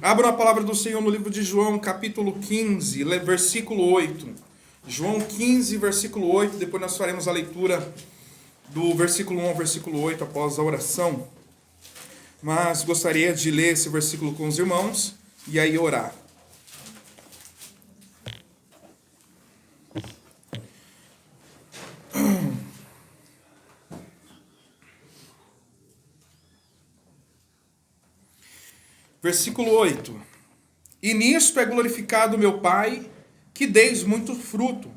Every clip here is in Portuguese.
Abra a palavra do Senhor no livro de João, capítulo 15, versículo 8. João 15, versículo 8. Depois nós faremos a leitura do versículo 1 ao versículo 8 após a oração. Mas gostaria de ler esse versículo com os irmãos e aí orar. Versículo 8. E nisto é glorificado meu Pai, que deis muito fruto,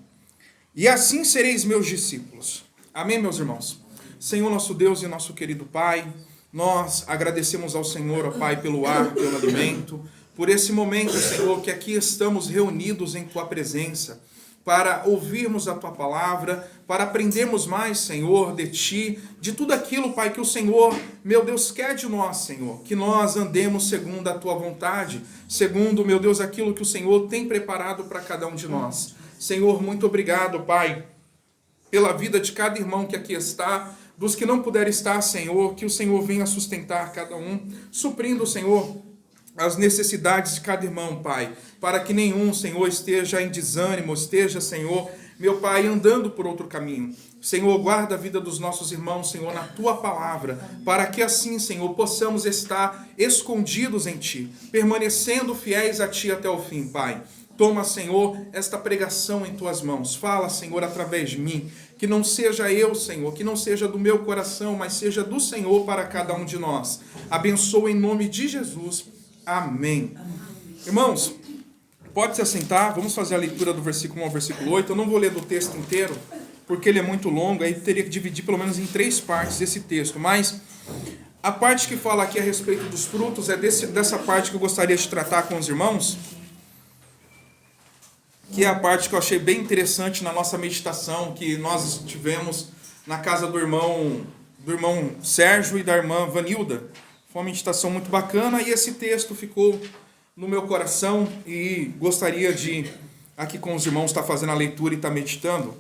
e assim sereis meus discípulos. Amém, meus irmãos? Senhor nosso Deus e nosso querido Pai, nós agradecemos ao Senhor, ó Pai, pelo ar, pelo alimento, por esse momento, Senhor, que aqui estamos reunidos em Tua presença, para ouvirmos a Tua palavra, para aprendermos mais, Senhor, de Ti, de tudo aquilo, Pai, que o Senhor, meu Deus, quer de nós, Senhor, que nós andemos segundo a Tua vontade, segundo, meu Deus, aquilo que o Senhor tem preparado para cada um de nós. Senhor, muito obrigado, Pai, pela vida de cada irmão que aqui está, dos que não puderem estar, Senhor, que o Senhor venha sustentar cada um, suprindo, Senhor, as necessidades de cada irmão, Pai, para que nenhum, Senhor, esteja em desânimo, esteja, Senhor, meu Pai, andando por outro caminho. Senhor, guarda a vida dos nossos irmãos, Senhor, na Tua palavra, para que assim, Senhor, possamos estar escondidos em Ti, permanecendo fiéis a Ti até o fim, Pai. Toma, Senhor, esta pregação em Tuas mãos. Fala, Senhor, através de mim. Que não seja eu, Senhor, que não seja do meu coração, mas seja do Senhor para cada um de nós. Abençoa em nome de Jesus. Amém. Irmãos, pode se assentar. Vamos fazer a leitura do versículo 1 ao versículo 8. Eu não vou ler do texto inteiro, porque ele é muito longo. Aí teria que dividir pelo menos em 3 partes esse texto. Mas a parte que fala aqui a respeito dos frutos é dessa parte que eu gostaria de tratar com os irmãos, que é a parte que eu achei bem interessante na nossa meditação, que nós tivemos na casa do irmão Sérgio e da irmã Vanilda. Foi uma meditação muito bacana e esse texto ficou no meu coração e gostaria de, aqui com os irmãos, estar fazendo a leitura e estar meditando.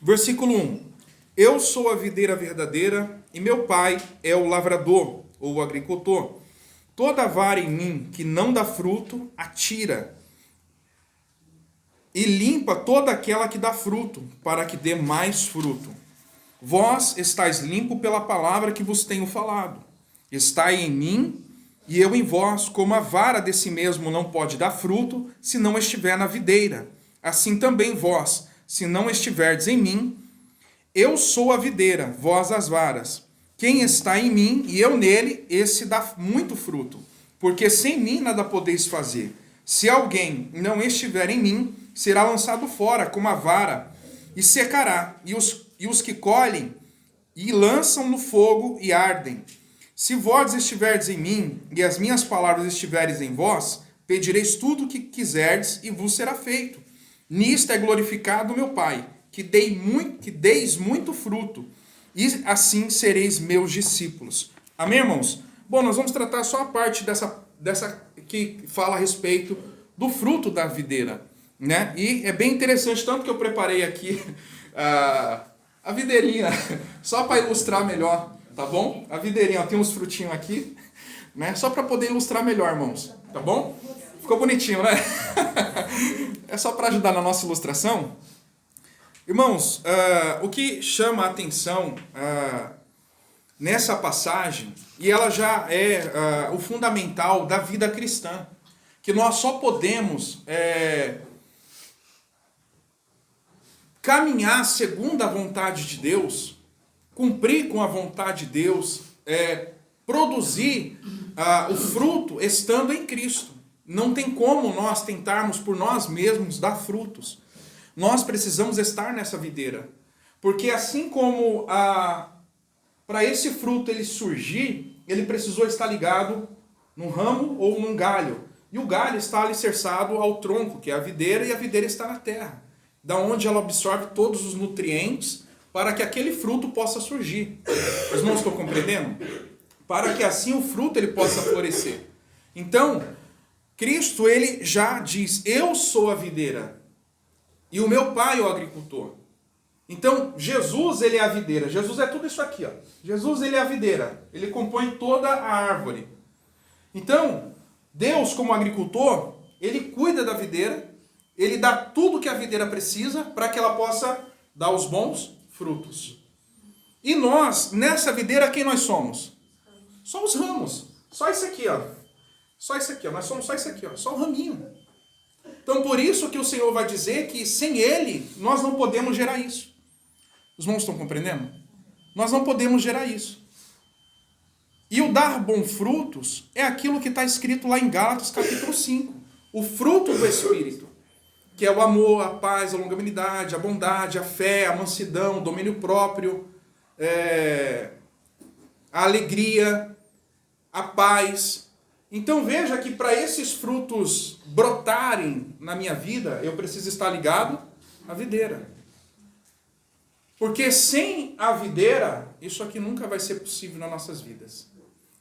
Versículo 1. Eu sou a videira verdadeira e meu pai é o lavrador, ou o agricultor. Toda vara em mim que não dá fruto, atira, e limpa toda aquela que dá fruto, para que dê mais fruto. Vós estáis limpo pela palavra que vos tenho falado. Estai em mim, e eu em vós, como a vara de si mesmo não pode dar fruto, se não estiver na videira. Assim também vós, se não estiverdes em mim, eu sou a videira, vós as varas. Quem está em mim e eu nele, esse dá muito fruto, porque sem mim nada podeis fazer. Se alguém não estiver em mim, será lançado fora como a vara e secará, e os que colhem e lançam no fogo e ardem. Se vós estiverdes em mim e as minhas palavras estiveres em vós, pedireis tudo o que quiserdes e vos será feito. Nisto é glorificado meu Pai, que deis muito fruto, e assim sereis meus discípulos. Amém, irmãos? Bom, nós vamos tratar só a parte dessa que fala a respeito do fruto da videira, né? E é bem interessante, tanto que eu preparei aqui a videirinha, só para ilustrar melhor, tá bom? A videirinha, ó, tem uns frutinhos aqui, né? Só para poder ilustrar melhor, irmãos, tá bom? Ficou bonitinho, né? É só para ajudar na nossa ilustração. Irmãos, o que chama a atenção nessa passagem, e ela já é o fundamental da vida cristã, que nós só podemos caminhar segundo a vontade de Deus, cumprir com a vontade de Deus, produzir o fruto estando em Cristo. Não tem como nós tentarmos por nós mesmos dar frutos. Nós precisamos estar nessa videira, porque assim como para esse fruto ele surgir, ele precisou estar ligado num ramo ou num galho. E o galho está alicerçado ao tronco, que é a videira, e a videira está na terra, da onde ela absorve todos os nutrientes para que aquele fruto possa surgir. Os irmãos estão compreendendo? Para que assim o fruto ele possa florescer. Então, Cristo ele já diz, eu sou a videira e o meu pai é o agricultor. Então, Jesus ele é a videira. Jesus é tudo isso aqui, ó. Jesus ele é a videira. Ele compõe toda a árvore. Então, Deus, como agricultor, ele cuida da videira, ele dá tudo que a videira precisa para que ela possa dar os bons frutos. E nós, nessa videira, quem nós somos? Só os ramos. Só isso aqui, ó. Só isso aqui, ó. Nós somos só isso aqui, ó. Só o raminho. Então, por isso que o Senhor vai dizer que sem Ele, nós não podemos gerar isso. Os irmãos estão compreendendo? Nós não podemos gerar isso. E o dar bons frutos é aquilo que está escrito lá em Gálatas capítulo 5. O fruto do Espírito, que é o amor, a paz, a longanimidade, a bondade, a fé, a mansidão, o domínio próprio, a alegria, a paz. Então veja que para esses frutos brotarem na minha vida, eu preciso estar ligado à videira. Porque sem a videira, isso aqui nunca vai ser possível nas nossas vidas.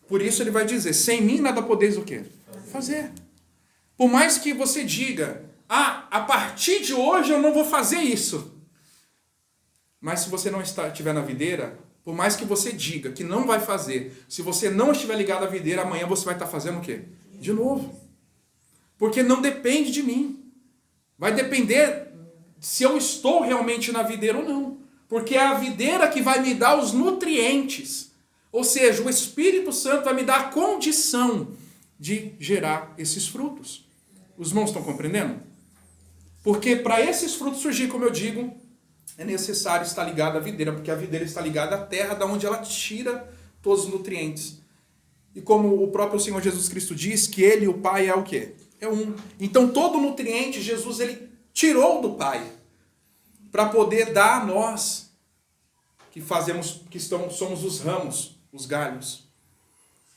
Por isso ele vai dizer, sem mim nada podeis o quê? Fazer. Por mais que você diga, a partir de hoje eu não vou fazer isso. Mas se você não estiver na videira, por mais que você diga que não vai fazer, se você não estiver ligado à videira, amanhã você vai estar fazendo o quê? De novo. Porque não depende de mim. Vai depender se eu estou realmente na videira ou não. Porque é a videira que vai me dar os nutrientes. Ou seja, o Espírito Santo vai me dar a condição de gerar esses frutos. Os irmãos estão compreendendo? Porque para esses frutos surgir, como eu digo, é necessário estar ligado à videira, porque a videira está ligada à terra, da onde ela tira todos os nutrientes. E como o próprio Senhor Jesus Cristo diz, que Ele e o Pai é o quê? É um. Então todo nutriente, Jesus ele tirou do Pai, para poder dar a nós, somos os ramos, os galhos.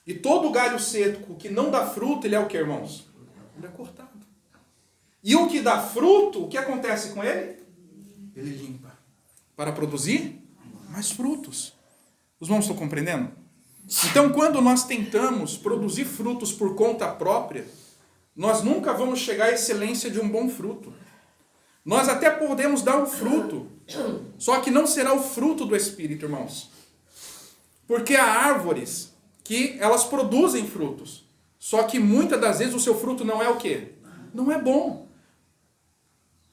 E todo galho seco que não dá fruto, ele é o que, irmãos? Ele é cortado. E o que dá fruto, o que acontece com ele? Ele limpa. Para produzir mais frutos. Os irmãos estão compreendendo? Então, quando nós tentamos produzir frutos por conta própria, nós nunca vamos chegar à excelência de um bom fruto. Nós até podemos dar um fruto, só que não será o fruto do Espírito, irmãos. Porque há árvores que elas produzem frutos, só que muitas das vezes o seu fruto não é o quê? Não é bom.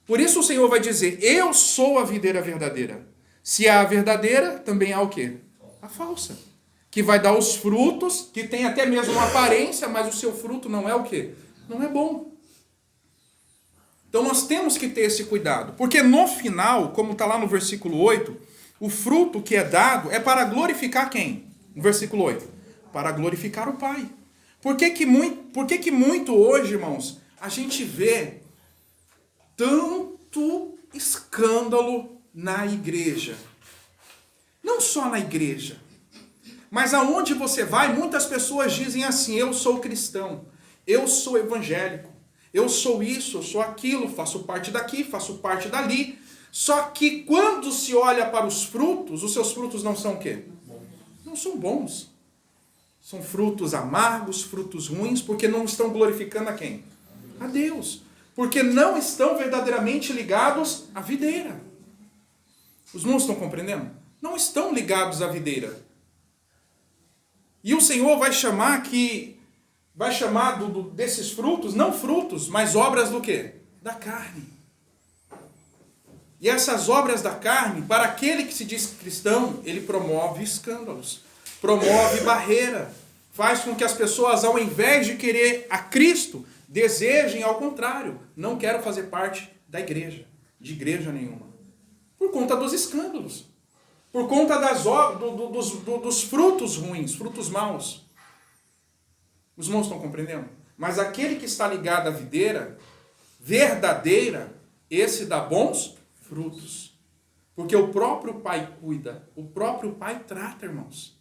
Por isso o Senhor vai dizer, eu sou a videira verdadeira. Se há a verdadeira, também há o quê? A falsa. Que vai dar os frutos, que tem até mesmo uma aparência, mas o seu fruto não é o quê? Não é bom. Então nós temos que ter esse cuidado. Porque no final, como está lá no versículo 8, o fruto que é dado é para glorificar quem? No versículo 8. Para glorificar o Pai. Por que muito hoje, irmãos, a gente vê tanto escândalo na igreja? Não só na igreja. Mas aonde você vai, muitas pessoas dizem assim, eu sou cristão, eu sou evangélico, eu sou isso, eu sou aquilo, faço parte daqui, faço parte dali. Só que quando se olha para os frutos, os seus frutos não são o quê? Não são bons. São frutos amargos, frutos ruins, porque não estão glorificando a quem? A Deus. Porque não estão verdadeiramente ligados à videira. Os irmãos estão compreendendo? Não estão ligados à videira. E o Senhor vai chamar desses frutos, não frutos, mas obras do quê? Da carne. E essas obras da carne, para aquele que se diz cristão, ele promove escândalos, promove barreira, faz com que as pessoas, ao invés de querer a Cristo, desejem ao contrário, não quero fazer parte da igreja, de igreja nenhuma, por conta dos escândalos, por conta dos frutos ruins, frutos maus. Os irmãos estão compreendendo? Mas aquele que está ligado à videira verdadeira, esse dá bons frutos. Porque o próprio Pai cuida, o próprio Pai trata, irmãos.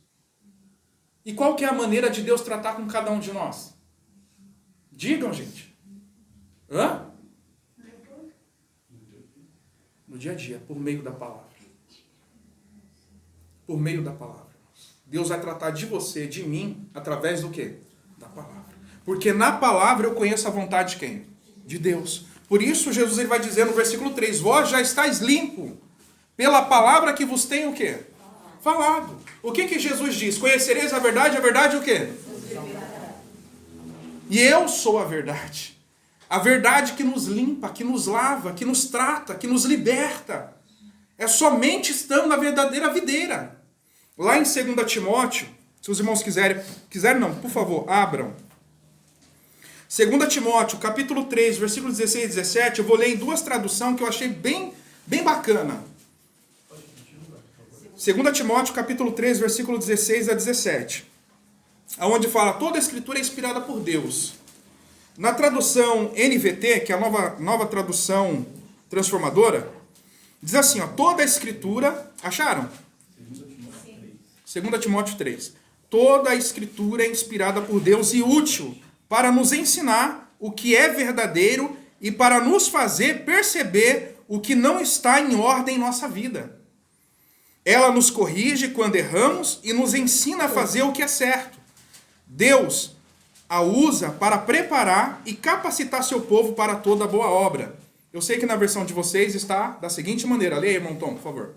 E qual que é a maneira de Deus tratar com cada um de nós? Digam, gente. Hã? No dia a dia, por meio da palavra. Por meio da palavra. Deus vai tratar de você, de mim, através do quê? Da palavra. Porque na palavra eu conheço a vontade de quem? De Deus. Por isso Jesus ele vai dizer no versículo 3, vós já estáis limpo pela palavra que vos tenho o quê? Falado. O que Jesus diz? Conhecereis a verdade o quê? E eu sou a verdade. A verdade que nos limpa, que nos lava, que nos trata, que nos liberta. É somente estando na verdadeira videira. Lá em 2 Timóteo, se os irmãos quiserem não, por favor, abram. 2 Timóteo, capítulo 3, versículos 16 e 17, eu vou ler em duas traduções que eu achei bem bacana. 2 Timóteo, capítulo 3, versículo 16 a 17. Onde fala, toda a escritura é inspirada por Deus. Na tradução NVT, que é a nova tradução transformadora, diz assim, ó, toda a escritura, acharam? 2 Timóteo 3. Toda a escritura é inspirada por Deus e útil para nos ensinar o que é verdadeiro e para nos fazer perceber o que não está em ordem em nossa vida. Ela nos corrige quando erramos e nos ensina a fazer o que é certo. Deus a usa para preparar e capacitar seu povo para toda boa obra. Eu sei que na versão de vocês está da seguinte maneira. Leia, irmão Tom, por favor.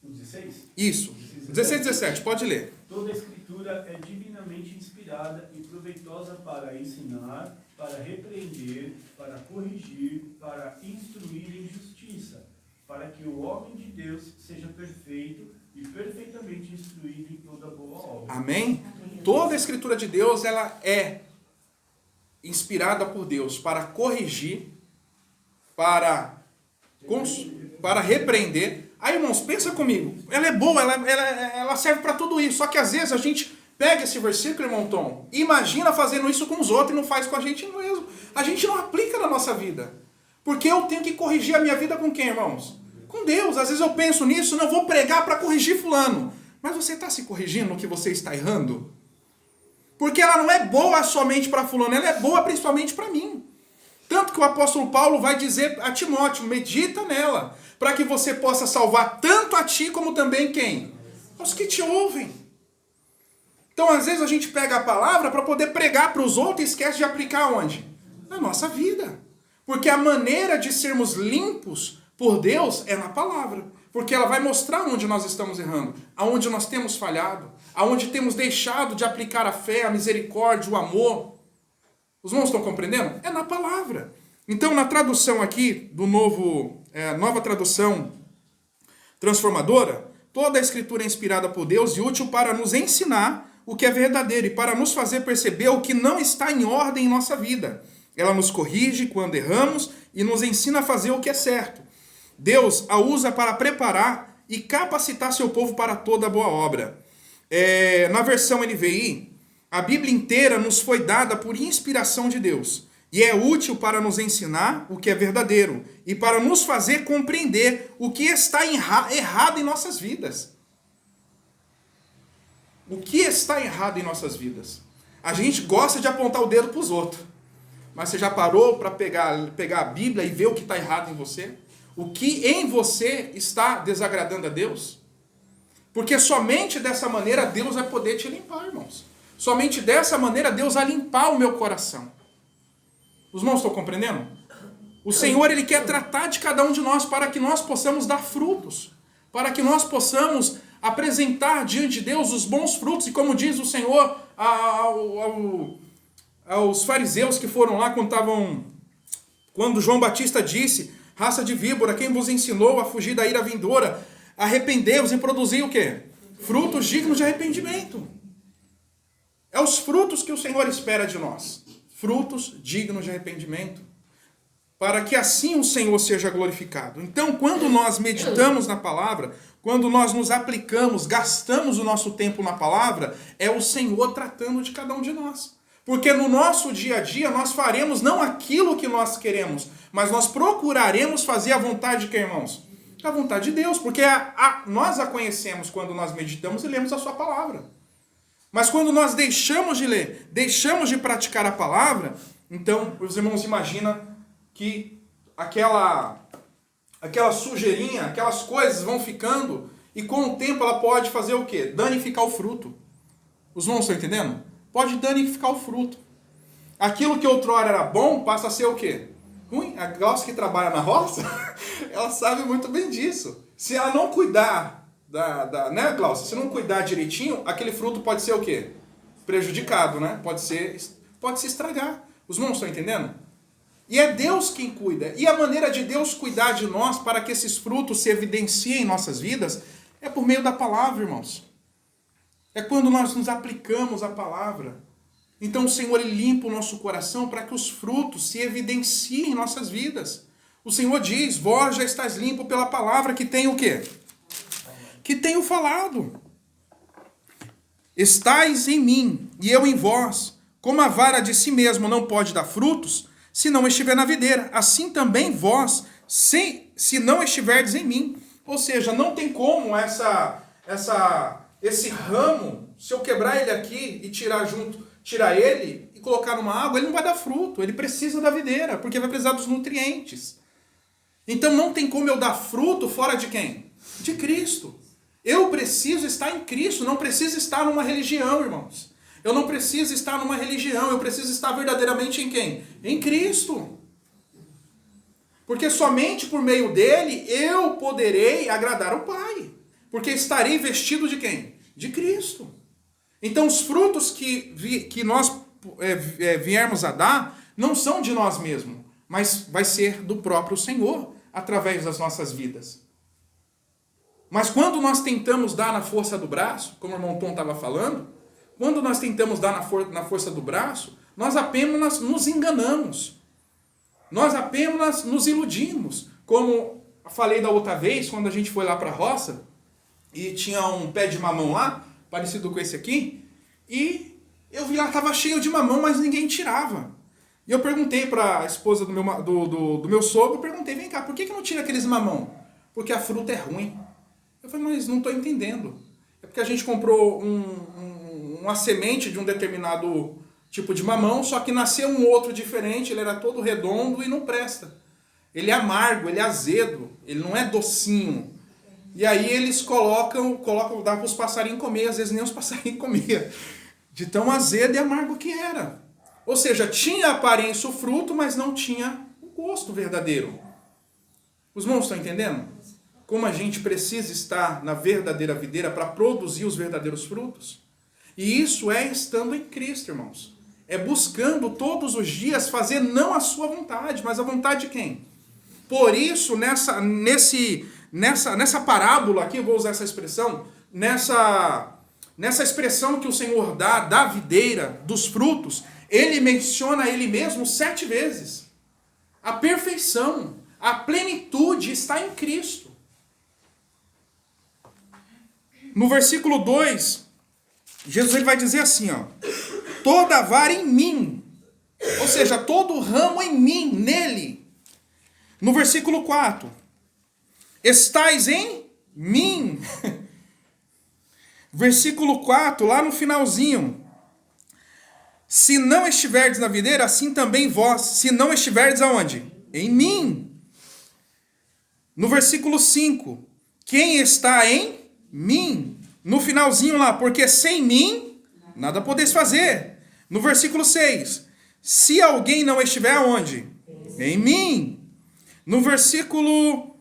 16? Isso. 16 e 17, pode ler. Toda a escritura é divinamente inspirada e proveitosa para ensinar, para repreender, para corrigir, para instruir em justiça, para que o homem de Deus seja perfeito e perfeitamente instruído em toda boa obra. Amém? Toda a escritura de Deus, ela é inspirada por Deus para corrigir, para repreender. Aí, irmãos, pensa comigo. Ela é boa, ela serve para tudo isso. Só que às vezes a gente pega esse versículo, irmão Tom, e imagina fazendo isso com os outros e não faz com a gente mesmo. A gente não aplica na nossa vida. Porque eu tenho que corrigir a minha vida com quem, irmãos? Com Deus. Às vezes eu penso nisso, não vou pregar para corrigir fulano. Mas você está se corrigindo no que você está errando? Porque ela não é boa somente para fulano, ela é boa principalmente para mim. Tanto que o apóstolo Paulo vai dizer a Timóteo, medita nela, para que você possa salvar tanto a ti como também quem? Os que te ouvem. Então, às vezes a gente pega a palavra para poder pregar para os outros e esquece de aplicar onde? Na nossa vida. Porque a maneira de sermos limpos por Deus é na palavra. Porque ela vai mostrar onde nós estamos errando, aonde nós temos falhado, aonde temos deixado de aplicar a fé, a misericórdia, o amor. Os irmãos estão compreendendo? É na palavra. Então, na tradução aqui do nova tradução transformadora, toda a escritura é inspirada por Deus e útil para nos ensinar o que é verdadeiro e para nos fazer perceber o que não está em ordem em nossa vida. Ela nos corrige quando erramos e nos ensina a fazer o que é certo. Deus a usa para preparar e capacitar seu povo para toda boa obra. Na versão NVI, a Bíblia inteira nos foi dada por inspiração de Deus e é útil para nos ensinar o que é verdadeiro e para nos fazer compreender o que está errado em nossas vidas. O que está errado em nossas vidas? A gente gosta de apontar o dedo para os outros, mas você já parou para pegar a Bíblia e ver o que está errado em você? O que em você está desagradando a Deus? Porque somente dessa maneira Deus vai poder te limpar, irmãos. Somente dessa maneira Deus vai limpar o meu coração. Os irmãos estão compreendendo? O Senhor, Ele quer tratar de cada um de nós para que nós possamos dar frutos. Para que nós possamos apresentar diante de Deus os bons frutos. E como diz o Senhor aos fariseus que foram lá quando João Batista disse, raça de víbora, quem vos ensinou a fugir da ira vindoura? Arrependei-vos e produzi o quê? Frutos dignos de arrependimento. É os frutos que o Senhor espera de nós. Frutos dignos de arrependimento. Para que assim o Senhor seja glorificado. Então, quando nós meditamos na palavra, quando nós nos aplicamos, gastamos o nosso tempo na palavra, é o Senhor tratando de cada um de nós. Porque no nosso dia a dia nós faremos não aquilo que nós queremos, mas nós procuraremos fazer a vontade de quem, irmãos? A vontade de Deus. Porque nós a conhecemos quando nós meditamos e lemos a sua palavra. Mas quando nós deixamos de ler, deixamos de praticar a palavra, então os irmãos imaginam que aquela sujeirinha, aquelas coisas vão ficando e com o tempo ela pode fazer o quê? Danificar o fruto. Os irmãos estão entendendo? Pode danificar o fruto. Aquilo que outrora era bom passa a ser o quê? Ruim. A Glaucia que trabalha na roça, ela sabe muito bem disso. Se ela não cuidar né, Glaucia? Se não cuidar direitinho, aquele fruto pode ser o quê? Prejudicado, né? Pode se estragar. Os irmãos estão entendendo? E é Deus quem cuida. E a maneira de Deus cuidar de nós para que esses frutos se evidenciem em nossas vidas é por meio da palavra, irmãos. É quando nós nos aplicamos à palavra. Então o Senhor ele limpa o nosso coração para que os frutos se evidenciem em nossas vidas. O Senhor diz, vós já estáis limpo pela palavra que tem o quê? Que tenho falado. Estais em mim e eu em vós. Como a vara de si mesmo não pode dar frutos, se não estiver na videira, assim também vós, se não estiverdes em mim. Ou seja, não tem como esse ramo, se eu quebrar ele aqui e tirar ele e colocar numa água, ele não vai dar fruto. Ele precisa da videira, porque vai precisar dos nutrientes. Então não tem como eu dar fruto fora de quem? De Cristo. Eu preciso estar em Cristo, não preciso estar numa religião, irmãos. Eu não preciso estar numa religião, eu preciso estar verdadeiramente em quem? Em Cristo. Porque somente por meio dele eu poderei agradar o Pai. Porque estarei vestido de quem? De Cristo. Então os frutos que nós viermos a dar não são de nós mesmos, mas vai ser do próprio Senhor através das nossas vidas. Mas quando nós tentamos dar na força do braço, como o irmão Tom estava falando, quando nós tentamos dar na força do braço, nós apenas nos enganamos. Nós apenas nos iludimos. Como falei da outra vez, quando a gente foi lá para a roça, e tinha um pé de mamão lá, parecido com esse aqui, e eu vi lá, estava cheio de mamão, mas ninguém tirava. E eu perguntei para a esposa do meu sogro, perguntei, vem cá, por que não tira aqueles mamão? Porque a fruta é ruim. Eu falei, mas não estou entendendo. É porque a gente comprou uma semente de um determinado tipo de mamão, só que nasceu um outro diferente, ele era todo redondo e não presta. Ele é amargo, ele é azedo, ele não é docinho. E aí eles colocam dá para os passarinhos comer, às vezes nem os passarinhos comiam. De tão azedo e amargo que era. Ou seja, tinha aparência o fruto, mas não tinha o gosto verdadeiro. Os irmãos estão entendendo? Como a gente precisa estar na verdadeira videira para produzir os verdadeiros frutos? E isso é estando em Cristo, irmãos. É buscando todos os dias fazer não a sua vontade, mas a vontade de quem? Por isso, nessa parábola aqui, eu vou usar essa expressão, nessa expressão que o Senhor dá da videira, dos frutos, ele menciona ele mesmo 7 vezes. A perfeição, a plenitude está em Cristo. No versículo 2, Jesus ele vai dizer assim, ó, toda vara em mim, ou seja, todo ramo em mim, nele. No versículo 4, estais em mim. Versículo 4, lá no finalzinho, se não estiverdes na videira, assim também vós, se não estiverdes aonde? Em mim. No versículo 5, quem está em mim? No finalzinho lá, porque sem mim, nada podeis fazer. No versículo 6, se alguém não estiver aonde? Em mim. No versículo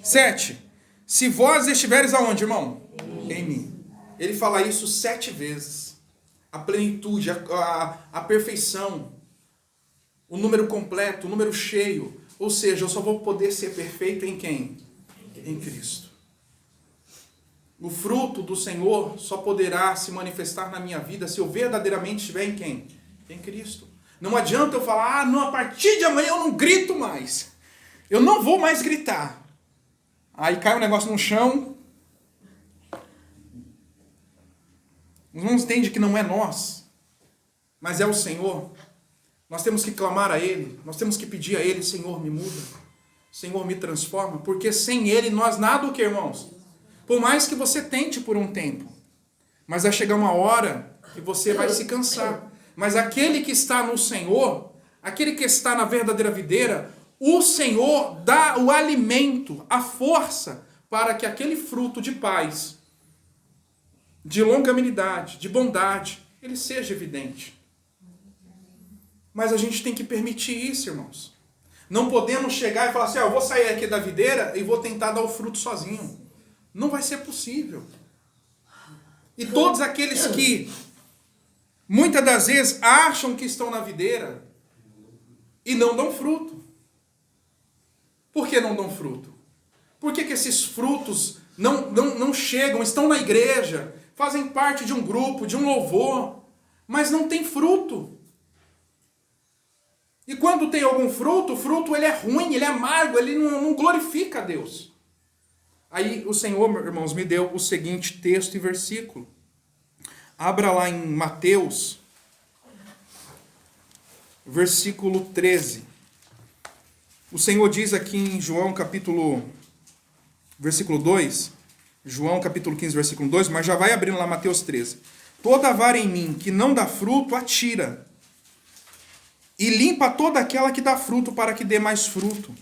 7, se vós estiveres aonde, irmão? Em mim. Ele fala isso 7 vezes. A plenitude, a perfeição, o número completo, o número cheio. Ou seja, eu só vou poder ser perfeito em quem? Em Cristo. O fruto do Senhor só poderá se manifestar na minha vida se eu verdadeiramente estiver em quem? Em Cristo. Não adianta eu falar, não, a partir de amanhã eu não grito mais. Eu não vou mais gritar. Aí cai um negócio no chão. Os irmãos entendem que não é nós, mas é o Senhor. Nós temos que clamar a Ele, nós temos que pedir a Ele, Senhor, me muda, Senhor, me transforma, porque sem Ele nós nada o que, irmãos? Por mais que você tente por um tempo, mas vai chegar uma hora que você vai se cansar. Mas aquele que está no Senhor, aquele que está na verdadeira videira, o Senhor dá o alimento, a força, para que aquele fruto de paz, de longanimidade, de bondade, ele seja evidente. Mas a gente tem que permitir isso, irmãos. Não podemos chegar e falar assim, eu vou sair aqui da videira e vou tentar dar o fruto sozinho. Não vai ser possível. E todos aqueles que muitas das vezes acham que estão na videira e não dão fruto. Por que não dão fruto? Por que esses frutos não chegam, estão na igreja, fazem parte de um grupo, de um louvor, mas não tem fruto? E quando tem algum fruto, o fruto ele é ruim, ele é amargo, ele não glorifica a Deus. Aí o Senhor, irmãos, me deu o seguinte texto e versículo. Abra lá em Mateus, versículo 13. O Senhor diz aqui em João capítulo, versículo 2, João capítulo 15, versículo 2, mas já vai abrindo lá Mateus 13. Toda vara em mim que não dá fruto, atira, e limpa toda aquela que dá fruto, para que dê mais fruto.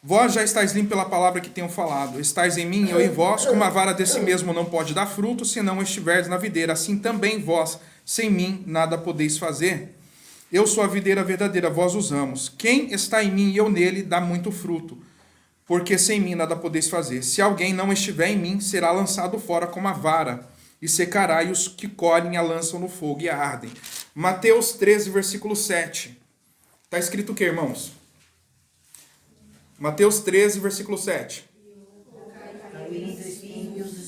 Vós já estáis limpos pela palavra que tenho falado. Estáis em mim, eu em vós, como a vara de si mesmo não pode dar fruto, se não estiverdes na videira. Assim também vós, sem mim, nada podeis fazer. Eu sou a videira verdadeira, vós os ramos. Quem está em mim e eu nele, dá muito fruto, porque sem mim nada podeis fazer. Se alguém não estiver em mim, será lançado fora como a vara, e secará, e os que colhem a lançam no fogo e a ardem. Mateus 13, versículo 7. Está escrito o que, irmãos? Mateus 13, versículo 7.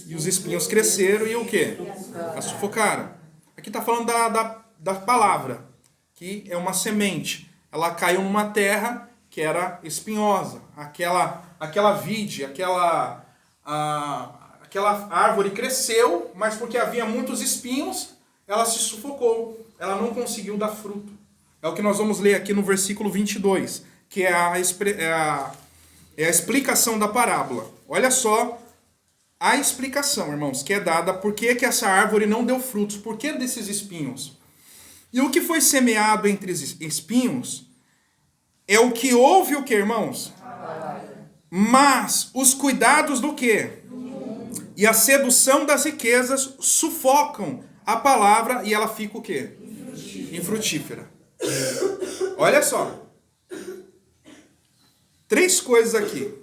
E os espinhos cresceram e o quê? A sufocaram. Aqui está falando da palavra, que é uma semente. Ela caiu numa terra que era espinhosa. Aquela vide, aquela árvore cresceu, mas porque havia muitos espinhos, ela se sufocou. Ela não conseguiu dar fruto. É o que nós vamos ler aqui no versículo 22, que é a explicação da parábola. Olha só a explicação, irmãos, que é dada por que essa árvore não deu frutos, por que desses espinhos. E o que foi semeado entre espinhos é o que houve o que, irmãos? Mas os cuidados do quê? E a sedução das riquezas sufocam a palavra e ela fica o quê? Infrutífera. Olha só. 3 coisas aqui.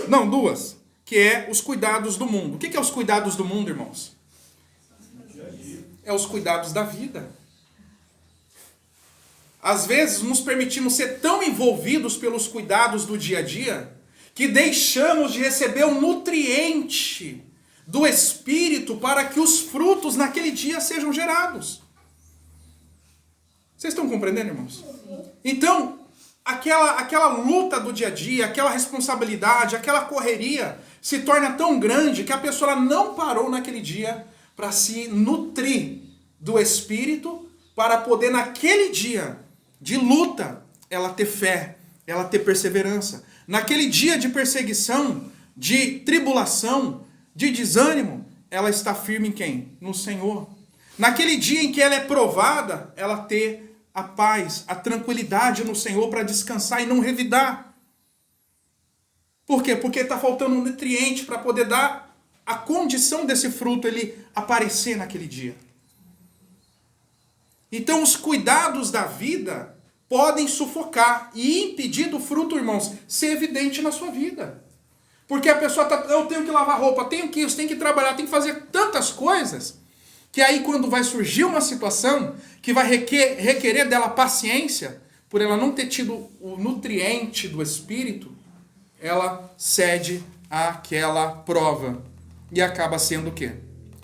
Não, 2. Que é os cuidados do mundo. O que é os cuidados do mundo, irmãos? É os cuidados da vida. Às vezes nos permitimos ser tão envolvidos pelos cuidados do dia a dia que deixamos de receber o nutriente do Espírito para que os frutos naquele dia sejam gerados. Vocês estão compreendendo, irmãos? Então, aquela luta do dia a dia, aquela responsabilidade, aquela correria se torna tão grande que a pessoa não parou naquele dia para se nutrir do Espírito, para poder naquele dia de luta ela ter fé, ela ter perseverança. Naquele dia de perseguição, de tribulação, de desânimo, ela está firme em quem? No Senhor. Naquele dia em que ela é provada, ela ter a paz, a tranquilidade no Senhor para descansar e não revidar. Por quê? Porque está faltando um nutriente para poder dar a condição desse fruto ele aparecer naquele dia. Então os cuidados da vida podem sufocar e impedir do fruto, irmãos, ser evidente na sua vida. Porque a pessoa eu tenho que lavar roupa, tenho que isso, tenho que trabalhar, tenho que fazer tantas coisas, que aí quando vai surgir uma situação que vai requerer dela paciência, por ela não ter tido o nutriente do Espírito, ela cede àquela prova e acaba sendo o quê?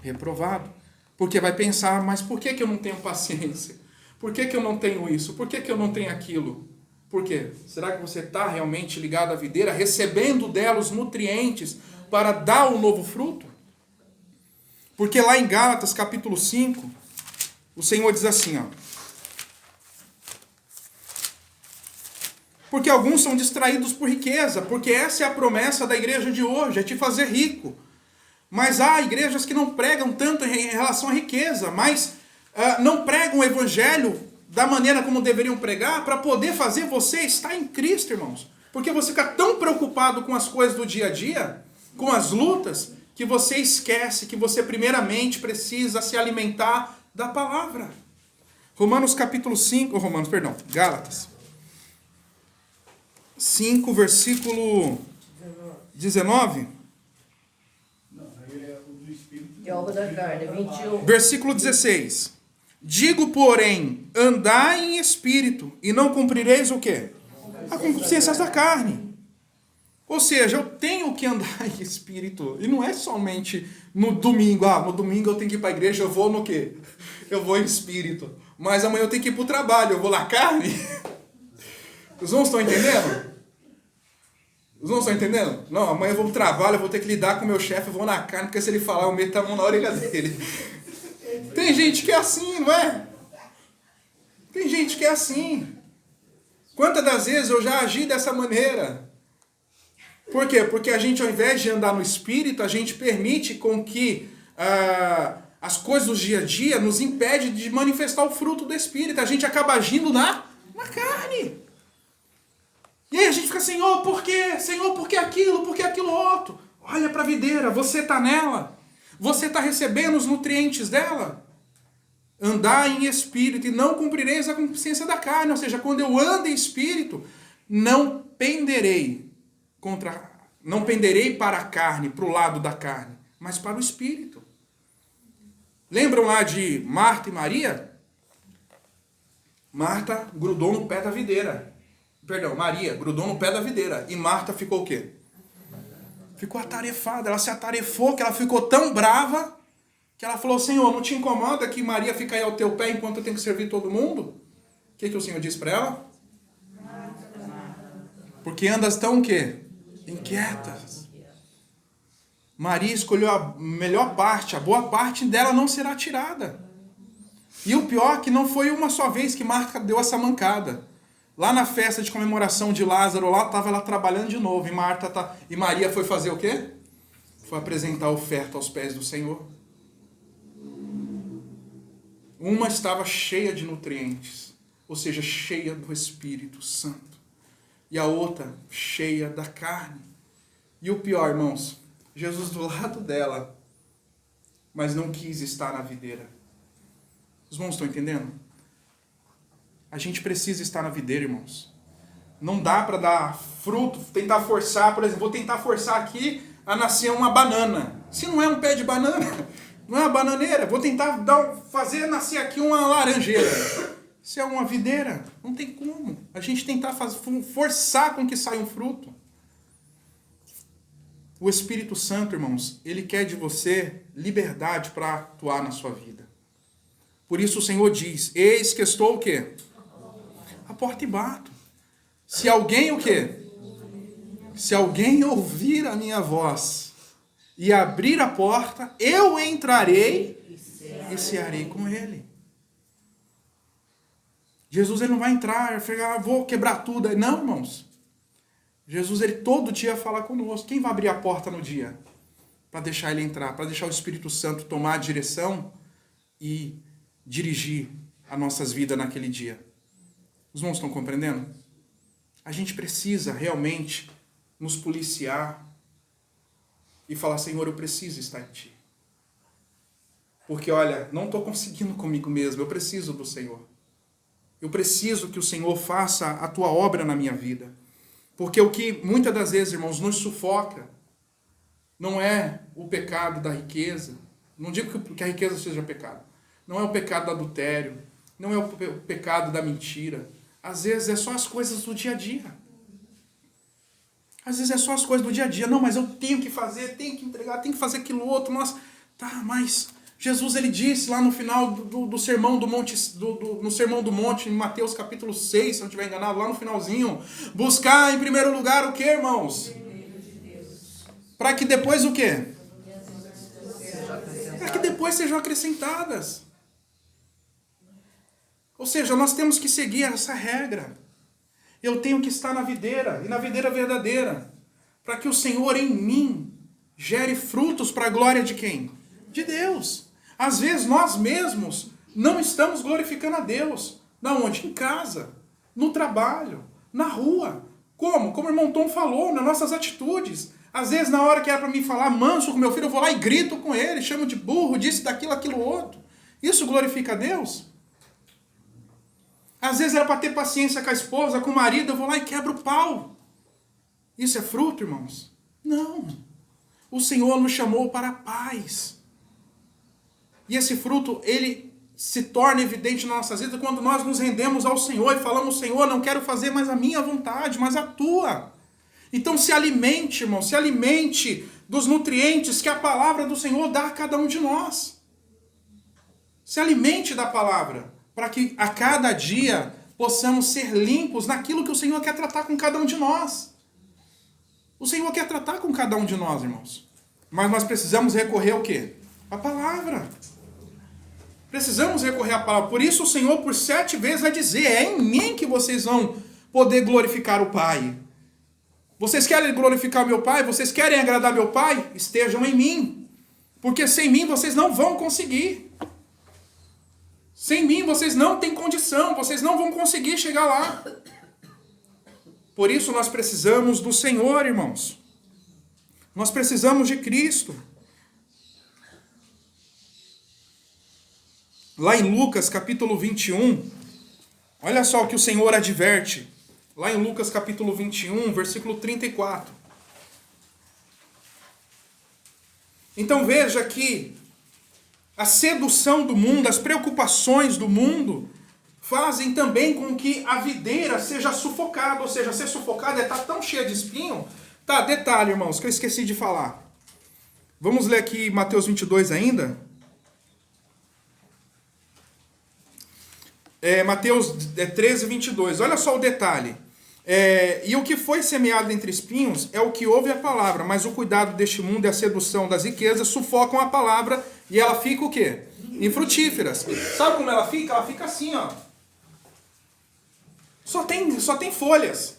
Reprovado. Porque vai pensar, mas por que eu não tenho paciência? Por que eu não tenho isso? Por que eu não tenho aquilo? Por quê? Será que você está realmente ligado à videira, recebendo dela os nutrientes para dar um novo fruto? Porque lá em Gálatas, capítulo 5, o Senhor diz assim, ó. Porque alguns são distraídos por riqueza, porque essa é a promessa da igreja de hoje, é te fazer rico. Mas há igrejas que não pregam tanto em relação à riqueza, mas não pregam o evangelho da maneira como deveriam pregar para poder fazer você estar em Cristo, irmãos. Porque você fica tão preocupado com as coisas do dia a dia, com as lutas, que você esquece que você primeiramente precisa se alimentar da palavra. Gálatas 5, versículo 19. Não, aí é o do Espírito É obra da carne, 21. Versículo 16. Digo, porém, andai em espírito, e não cumprireis o quê? A concupiscência da carne. Ou seja, eu tenho que andar em espírito. E não é somente no domingo. No domingo eu tenho que ir para a igreja, eu vou no quê? Eu vou em espírito. Mas amanhã eu tenho que ir para o trabalho, eu vou na carne. Os irmãos estão entendendo? Os irmãos estão entendendo? Não, amanhã eu vou para o trabalho, eu vou ter que lidar com o meu chefe, eu vou na carne, porque se ele falar, eu meto a mão na orelha dele. Tem gente que é assim, não é? Tem gente que é assim. Quantas das vezes eu já agi dessa maneira? Por quê? Porque a gente, ao invés de andar no Espírito, a gente permite com que as coisas do dia a dia nos impedem de manifestar o fruto do Espírito. A gente acaba agindo na carne. E aí a gente fica, Senhor, por quê? Senhor, por que aquilo? Por que aquilo outro? Olha para a videira, você está nela. Você está recebendo os nutrientes dela. Andar em Espírito e não cumprireis a concupiscência da carne. Ou seja, quando eu ando em Espírito, não penderei para a carne, para o lado da carne, mas para o Espírito. Lembram lá de Marta e Maria? Marta grudou no pé da videira. Maria grudou no pé da videira. E Marta ficou o quê? Ficou atarefada. Ela se atarefou, que ela ficou tão brava, que ela falou, Senhor, não te incomoda que Maria fica aí ao teu pé enquanto eu tenho que servir todo mundo? O que o Senhor disse para ela? Porque andas tão o quê? Inquietas. Maria escolheu a melhor parte, a boa parte dela não será tirada. E o pior é que não foi uma só vez que Marta deu essa mancada. Lá na festa de comemoração de Lázaro, lá estava ela trabalhando de novo. E Maria foi fazer o quê? Foi apresentar a oferta aos pés do Senhor. Uma estava cheia de nutrientes, ou seja, cheia do Espírito Santo. E a outra cheia da carne. E o pior, irmãos, Jesus do lado dela, mas não quis estar na videira. Os irmãos estão entendendo? A gente precisa estar na videira, irmãos. Não dá para dar fruto, tentar forçar, por exemplo, vou tentar forçar aqui a nascer uma banana. Se não é um pé de banana, não é uma bananeira, vou tentar fazer nascer aqui uma laranjeira. Se é uma videira, não tem como. A gente tentar forçar com que saia um fruto. O Espírito Santo, irmãos, ele quer de você liberdade para atuar na sua vida. Por isso o Senhor diz, eis que estou o quê? A porta e bato. Se alguém o quê? Se alguém ouvir a minha voz e abrir a porta, eu entrarei e cearei com ele. Jesus ele não vai entrar, vou quebrar tudo. Não, irmãos. Jesus ele todo dia fala conosco. Quem vai abrir a porta no dia? Para deixar ele entrar, para deixar o Espírito Santo tomar a direção e dirigir as nossas vidas naquele dia. Os irmãos estão compreendendo? A gente precisa realmente nos policiar e falar, Senhor, eu preciso estar em Ti. Porque, olha, não estou conseguindo comigo mesmo, eu preciso do Senhor. Eu preciso que o Senhor faça a Tua obra na minha vida. Porque o que muitas das vezes, irmãos, nos sufoca não é o pecado da riqueza. Não digo que a riqueza seja pecado. Não é o pecado do adultério. Não é o pecado da mentira. Às vezes é só as coisas do dia a dia. Às vezes é só as coisas do dia a dia. Não, mas eu tenho que fazer, tenho que entregar, tenho que fazer aquilo outro. Nossa, tá, mas Jesus ele disse lá no final do Sermão do Monte, no Sermão do Monte, em Mateus capítulo 6, se não estiver enganado, lá no finalzinho, buscar em primeiro lugar o que, irmãos? Para que depois o quê? Para que depois sejam acrescentadas. Ou seja, nós temos que seguir essa regra. Eu tenho que estar na videira, e na videira verdadeira, para que o Senhor em mim gere frutos para a glória de quem? De Deus. Às vezes nós mesmos não estamos glorificando a Deus. Da onde? Em casa, no trabalho, na rua. Como? Como o irmão Tom falou, nas nossas atitudes. Às vezes na hora que era para mim falar manso com meu filho, eu vou lá e grito com ele, chamo de burro, disse daquilo, aquilo outro. Isso glorifica a Deus? Às vezes era para ter paciência com a esposa, com o marido, eu vou lá e quebro o pau. Isso é fruto, irmãos? Não. O Senhor nos chamou para a paz. E esse fruto, ele se torna evidente nas nossas vidas quando nós nos rendemos ao Senhor e falamos: Senhor, não quero fazer mais a minha vontade, mas a tua. Então se alimente, irmão, se alimente dos nutrientes que a palavra do Senhor dá a cada um de nós. Se alimente da palavra, para que a cada dia possamos ser limpos naquilo que o Senhor quer tratar com cada um de nós. O Senhor quer tratar com cada um de nós, irmãos. Mas nós precisamos recorrer ao quê? A palavra. Precisamos recorrer à palavra. Por isso o Senhor por 7 vezes vai dizer: é em mim que vocês vão poder glorificar o Pai. Vocês querem glorificar meu Pai? Vocês querem agradar meu Pai? Estejam em mim. Porque sem mim vocês não vão conseguir. Sem mim vocês não têm condição. Vocês não vão conseguir chegar lá. Por isso nós precisamos do Senhor, irmãos. Nós precisamos de Cristo. Lá em Lucas capítulo 21, olha só o que o Senhor adverte. Lá em Lucas capítulo 21, versículo 34. Então veja que a sedução do mundo, as preocupações do mundo, fazem também com que a videira seja sufocada. Ou seja, ser sufocada é estar tão cheia de espinho. Tá, detalhe, irmãos, que eu esqueci de falar. Vamos ler aqui Mateus 22 ainda. Mateus 13, 22. Olha só o detalhe. E o que foi semeado entre espinhos é o que ouve a palavra, mas o cuidado deste mundo e a sedução das riquezas sufocam a palavra e ela fica o quê? Infrutíferas. Sabe como ela fica? Ela fica assim, ó. Só tem folhas.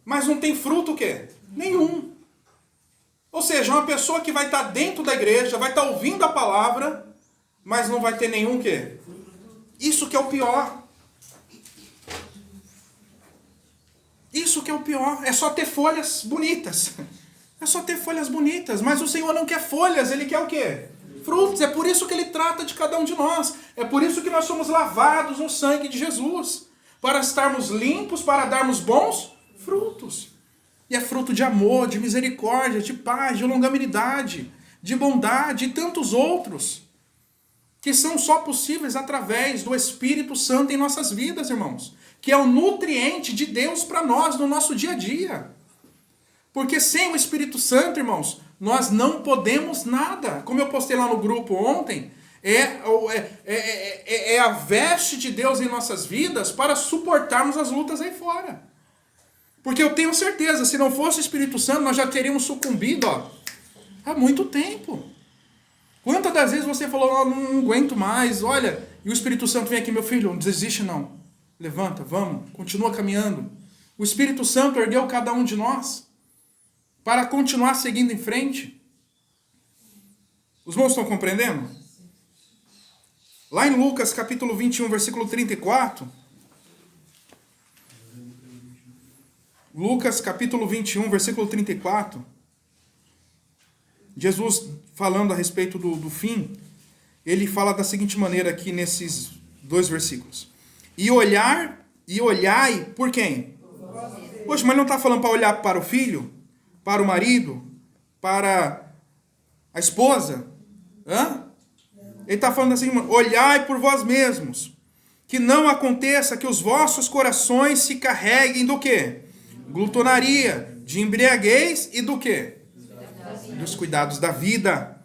Mas não tem fruto o quê? Nenhum. Ou seja, uma pessoa que vai estar dentro da igreja, vai estar ouvindo a palavra, mas não vai ter nenhum o quê? Isso que é o pior. Isso que é o pior. É só ter folhas bonitas. É só ter folhas bonitas. Mas o Senhor não quer folhas, Ele quer o quê? Frutos. É por isso que Ele trata de cada um de nós. É por isso que nós somos lavados no sangue de Jesus. Para estarmos limpos, para darmos bons frutos. E é fruto de amor, de misericórdia, de paz, de longanimidade, de bondade e tantos outros. Que são só possíveis através do Espírito Santo em nossas vidas, irmãos. Que é o nutriente de Deus para nós no nosso dia a dia. Porque sem o Espírito Santo, irmãos, nós não podemos nada. Como eu postei lá no grupo ontem, é a veste de Deus em nossas vidas para suportarmos as lutas aí fora. Porque eu tenho certeza, se não fosse o Espírito Santo, nós já teríamos sucumbido há muito tempo. Quantas das vezes você falou: não aguento mais, olha, e o Espírito Santo vem aqui: meu filho, não desiste não. Levanta, vamos, continua caminhando. O Espírito Santo ergueu cada um de nós para continuar seguindo em frente. Os irmãos estão compreendendo? Lá em Lucas capítulo 21, versículo 34. Lucas capítulo 21, versículo 34. Jesus falando a respeito do fim, ele fala da seguinte maneira aqui nesses 2 versículos. E olhai por quem? Poxa, mas não está falando para olhar para o filho? Para o marido? Para a esposa? Ele está falando assim: olhai por vós mesmos, que não aconteça que os vossos corações se carreguem do quê? Glutonaria, de embriaguez e do quê? Dos cuidados da vida.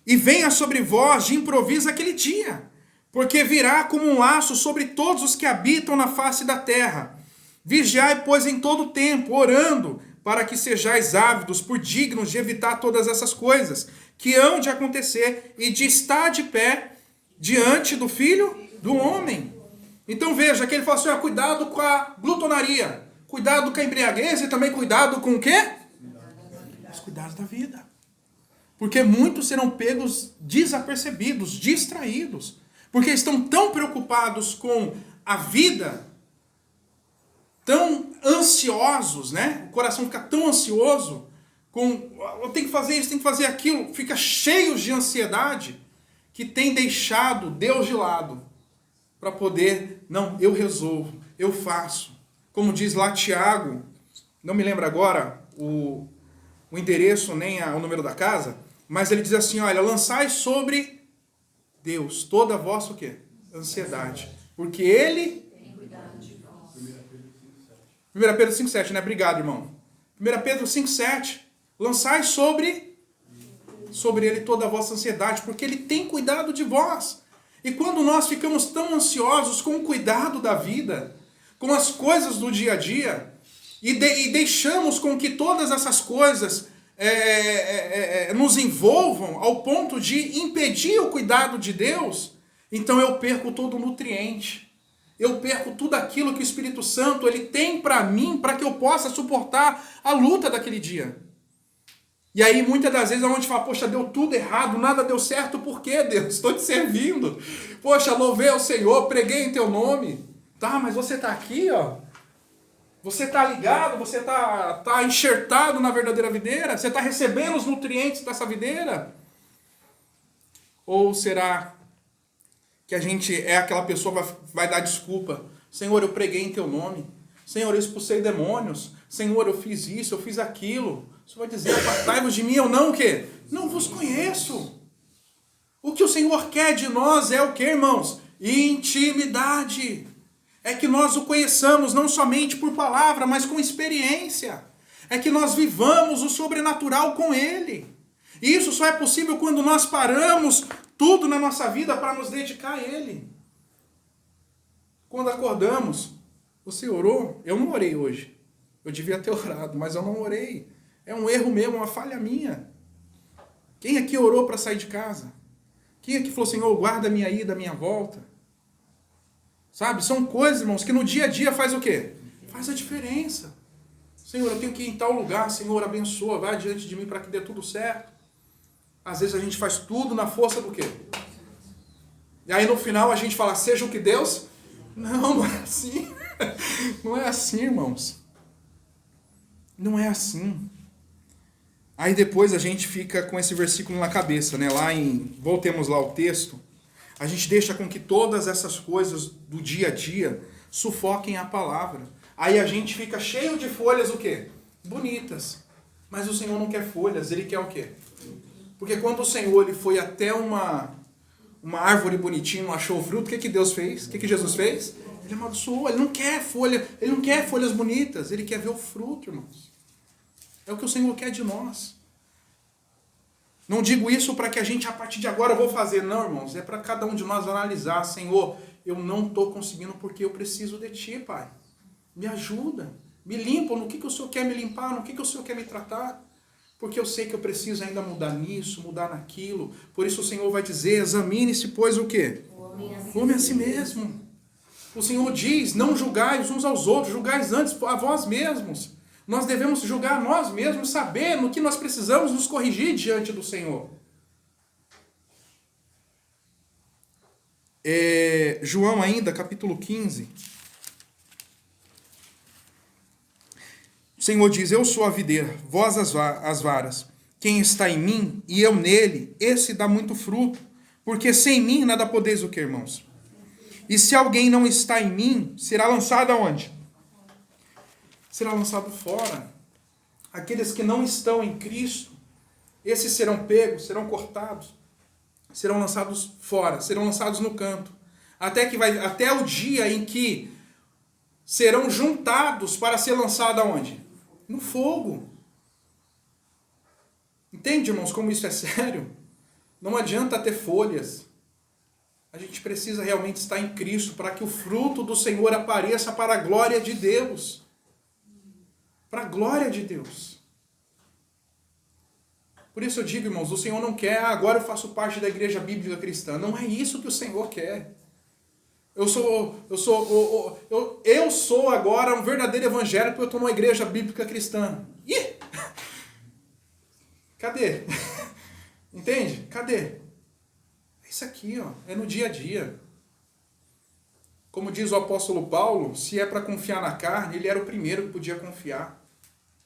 E venha sobre vós de improviso aquele dia, porque virá como um laço sobre todos os que habitam na face da terra. Vigiai, pois, em todo tempo, orando, para que sejais ávidos por dignos de evitar todas essas coisas que hão de acontecer e de estar de pé diante do Filho do Homem. Então veja que ele fala assim: cuidado com a glutonaria, cuidado com a embriaguez e também cuidado com o quê? Os cuidados da vida. Porque muitos serão pegos desapercebidos, distraídos, porque estão tão preocupados com a vida, tão ansiosos, né? O coração fica tão ansioso, eu tenho que fazer isso, tenho que fazer aquilo, fica cheio de ansiedade, que tem deixado Deus de lado, para poder, não, eu resolvo, eu faço. Como diz lá Tiago, não me lembro agora o endereço nem o número da casa, Mas ele diz assim, olha, lançai sobre Deus toda a vossa o quê? Ansiedade. Porque ele... Tem cuidado de nós. 1 Pedro 5,7, né? Obrigado, irmão. 1 Pedro 5,7. Lançai sobre ele toda a vossa ansiedade, porque ele tem cuidado de vós. E quando nós ficamos tão ansiosos com o cuidado da vida, com as coisas do dia a dia, e deixamos com que todas essas coisas nos envolvam ao ponto de impedir o cuidado de Deus, então eu perco todo o nutriente. Eu perco tudo aquilo que o Espírito Santo ele tem para mim, para que eu possa suportar a luta daquele dia. E aí muitas das vezes a gente fala, poxa, deu tudo errado, nada deu certo, por quê, Deus? Estou te servindo. Poxa, louvei ao Senhor, preguei em teu nome. Tá, mas você está aqui, ó. Você está ligado, você está enxertado na verdadeira videira? Você está recebendo os nutrientes dessa videira? Ou será que a gente é aquela pessoa que vai dar desculpa? Senhor, eu preguei em teu nome. Senhor, eu expulsei demônios. Senhor, eu fiz isso, eu fiz aquilo. O Senhor vai dizer, apartai-vos de mim, eu não o quê? Não vos conheço. O que o Senhor quer de nós é o quê, irmãos? Intimidade. É que nós o conheçamos não somente por palavra, mas com experiência. É que nós vivamos o sobrenatural com Ele. E isso só é possível quando nós paramos tudo na nossa vida para nos dedicar a Ele. Quando acordamos, você orou? Eu não orei hoje. Eu devia ter orado, mas eu não orei. É um erro meu, uma falha minha. Quem aqui orou para sair de casa? Quem aqui falou, Senhor, guarda a minha ida, a minha volta? Sabe, são coisas, irmãos, que no dia a dia faz o quê? Faz a diferença. Senhor, eu tenho que ir em tal lugar, Senhor, abençoa, vai diante de mim para que dê tudo certo. Às vezes a gente faz tudo na força do quê? E aí no final a gente fala, seja o que Deus... Não é assim. Não é assim, irmãos. Não é assim. Aí depois a gente fica com esse versículo na cabeça, né? Voltemos lá ao texto. A gente deixa com que todas essas coisas do dia a dia sufoquem a palavra. Aí a gente fica cheio de folhas o quê? Bonitas. Mas o Senhor não quer folhas, Ele quer o quê? Porque quando o Senhor ele foi até uma árvore bonitinha, não achou o fruto, o que Deus fez? O que Jesus fez? Ele amaldiçoou, Ele não quer folha, Ele não quer folhas bonitas, Ele quer ver o fruto, irmãos. É o que o Senhor quer de nós. Não digo isso para que a gente, a partir de agora, eu vou fazer. Não, irmãos. É para cada um de nós analisar. Senhor, eu não estou conseguindo porque eu preciso de Ti, Pai. Me ajuda. Me limpa. No que o Senhor quer me limpar? No que o Senhor quer me tratar? Porque eu sei que eu preciso ainda mudar nisso, mudar naquilo. Por isso o Senhor vai dizer, examine-se, pois o quê? O homem a si mesmo. O Senhor diz, não julgais uns aos outros, julgais antes a vós mesmos. Nós devemos julgar nós mesmos, saber no que nós precisamos nos corrigir diante do Senhor. João ainda, capítulo 15. O Senhor diz, eu sou a videira, vós as varas. Quem está em mim e eu nele, esse dá muito fruto. Porque sem mim nada podeis o que, irmãos? E se alguém não está em mim, será lançado aonde? Será lançado fora. Aqueles que não estão em Cristo, esses serão pegos, serão cortados, serão lançados fora, serão lançados no canto. Até o dia em que serão juntados para ser lançado aonde? No fogo. Entende, irmãos, como isso é sério? Não adianta ter folhas. A gente precisa realmente estar em Cristo para que o fruto do Senhor apareça para a glória de Deus. Para a glória de Deus. Por isso eu digo, irmãos, o Senhor não quer, agora eu faço parte da igreja bíblica cristã. Não é isso que o Senhor quer. Eu sou agora um verdadeiro evangélico porque eu estou numa igreja bíblica cristã. Ih! Cadê? Entende? Cadê? É isso aqui, ó. É no dia a dia. Como diz o apóstolo Paulo, se é para confiar na carne, ele era o primeiro que podia confiar.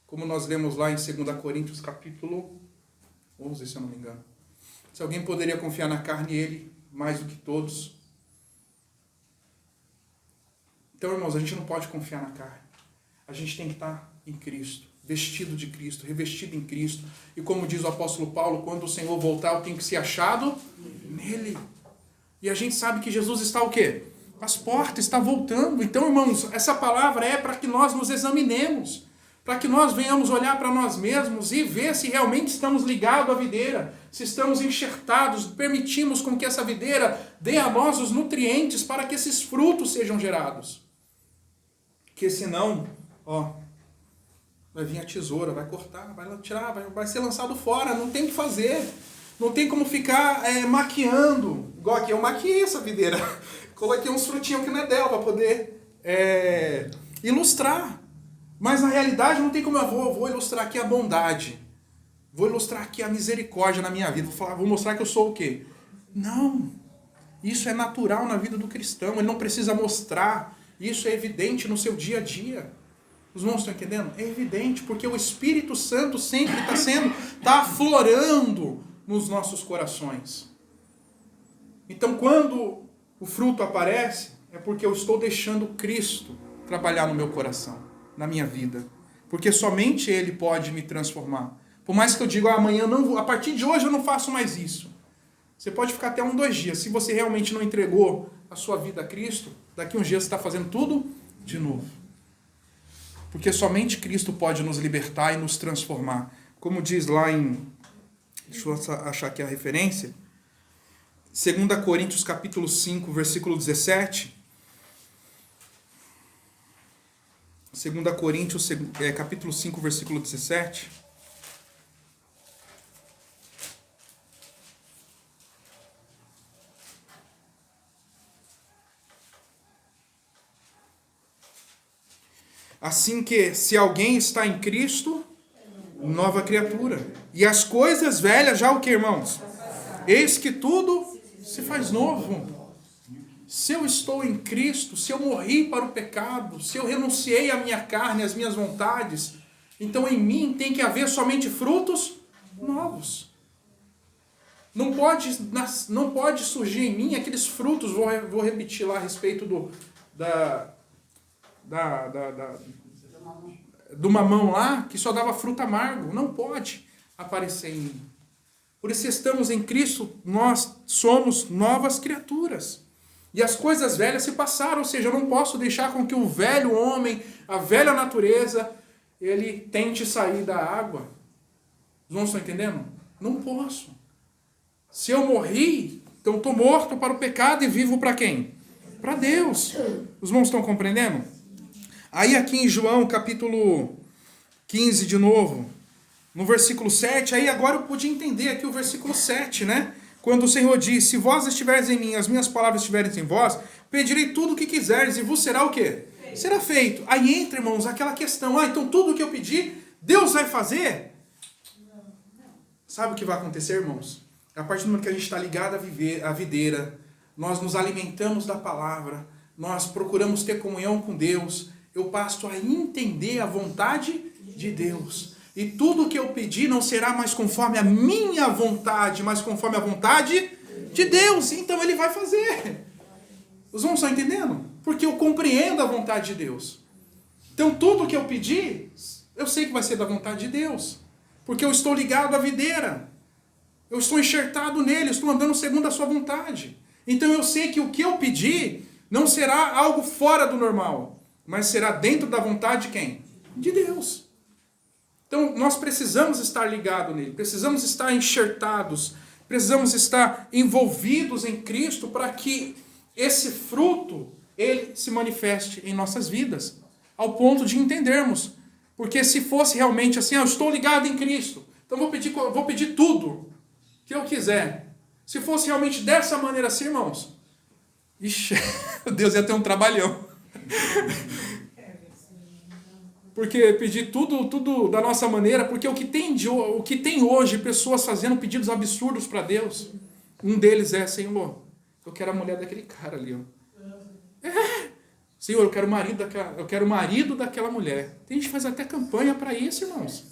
Como nós lemos lá em 2 Coríntios capítulo 11, se eu não me engano. Se alguém poderia confiar na carne, ele, mais do que todos. Então, irmãos, a gente não pode confiar na carne. A gente tem que estar em Cristo, vestido de Cristo, revestido em Cristo. E como diz o apóstolo Paulo, quando o Senhor voltar, eu tenho que ser achado nele. E a gente sabe que Jesus está o quê? As portas, está voltando. Então, irmãos, essa palavra é para que nós nos examinemos, para que nós venhamos olhar para nós mesmos e ver se realmente estamos ligados à videira, se estamos enxertados, permitimos com que essa videira dê a nós os nutrientes para que esses frutos sejam gerados. Porque senão, vai vir a tesoura, vai cortar, vai tirar, vai ser lançado fora, não tem o que fazer. Não tem como ficar maquiando. Igual aqui, eu maquiei essa videira. Coloquei uns frutinhos que não é dela para poder ilustrar. Mas na realidade não tem como eu vou ilustrar aqui a bondade. Vou ilustrar aqui a misericórdia na minha vida. Vou mostrar que eu sou o quê? Não. Isso é natural na vida do cristão. Ele não precisa mostrar. Isso é evidente no seu dia a dia. Os irmãos estão entendendo? É evidente, porque o Espírito Santo sempre está aflorando nos nossos corações. Então, quando o fruto aparece, é porque eu estou deixando Cristo trabalhar no meu coração, na minha vida. Porque somente Ele pode me transformar. Por mais que eu diga, amanhã a partir de hoje eu não faço mais isso. Você pode ficar até 2 dias. Se você realmente não entregou a sua vida a Cristo, daqui uns dias você está fazendo tudo de novo. Porque somente Cristo pode nos libertar e nos transformar. Como diz lá em... Deixa eu achar aqui a referência. 2 Coríntios capítulo 5, versículo 17. 2 Coríntios capítulo 5, versículo 17. Assim que, se alguém está em Cristo, nova criatura. E as coisas velhas já o que, irmãos? Eis que tudo se faz novo. Se eu estou em Cristo, se eu morri para o pecado, se eu renunciei à minha carne, às minhas vontades, então em mim tem que haver somente frutos novos. Não pode surgir em mim aqueles frutos, vou repetir lá a respeito do mamão lá, que só dava fruto amargo. Não pode aparecer em mim. Por isso, estamos em Cristo, nós somos novas criaturas. E as coisas velhas se passaram, ou seja, eu não posso deixar com que o velho homem, a velha natureza, ele tente sair da água. Os irmãos estão entendendo? Não posso. Se eu morri, então estou morto para o pecado e vivo para quem? Para Deus. Os irmãos estão compreendendo? Aí aqui em João capítulo 15 de novo, no versículo 7, aí agora eu pude entender aqui o versículo 7, né? Quando o Senhor diz, se vós estiveres em mim, as minhas palavras estiverem em vós, pedirei tudo o que quiseres e vos será o quê? Feito. Será feito. Aí entra, irmãos, aquela questão, então tudo o que eu pedir, Deus vai fazer? Não. Sabe o que vai acontecer, irmãos? A partir do momento que a gente está ligado à videira, nós nos alimentamos da palavra, nós procuramos ter comunhão com Deus, eu passo a entender a vontade de Deus. E tudo o que eu pedir não será mais conforme a minha vontade, mas conforme a vontade de Deus. Então Ele vai fazer. Os irmãos estão entendendo? Porque eu compreendo a vontade de Deus. Então tudo o que eu pedir, eu sei que vai ser da vontade de Deus. Porque eu estou ligado à videira. Eu estou enxertado nele, eu estou andando segundo a sua vontade. Então eu sei que o que eu pedir não será algo fora do normal, mas será dentro da vontade de quem? De Deus. Então, nós precisamos estar ligados nele, precisamos estar enxertados, precisamos estar envolvidos em Cristo para que esse fruto, ele se manifeste em nossas vidas, ao ponto de entendermos. Porque se fosse realmente assim, eu estou ligado em Cristo, então vou pedir tudo que eu quiser. Se fosse realmente dessa maneira assim, irmãos, ixi, Deus ia ter um trabalhão. Porque pedir tudo da nossa maneira, porque o que tem hoje pessoas fazendo pedidos absurdos para Deus, um deles é, Senhor, eu quero a mulher daquele cara ali, ó. Senhor, eu quero o marido daquela mulher. Tem gente que faz até campanha para isso, irmãos.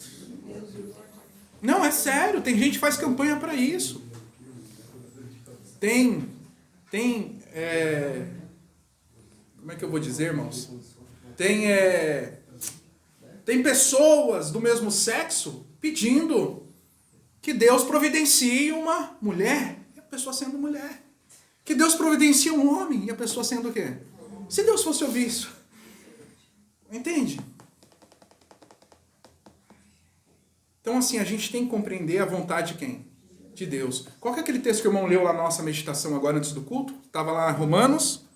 Não, é sério, tem gente que faz campanha para isso. Como é que eu vou dizer, irmãos? Tem pessoas do mesmo sexo pedindo que Deus providencie uma mulher, e a pessoa sendo mulher. Que Deus providencie um homem, e a pessoa sendo o quê? Se Deus fosse ouvir isso. Entende? Então, assim, a gente tem que compreender a vontade de quem? De Deus. Qual que é aquele texto que o irmão leu lá na nossa meditação agora antes do culto? Estava lá Romanos.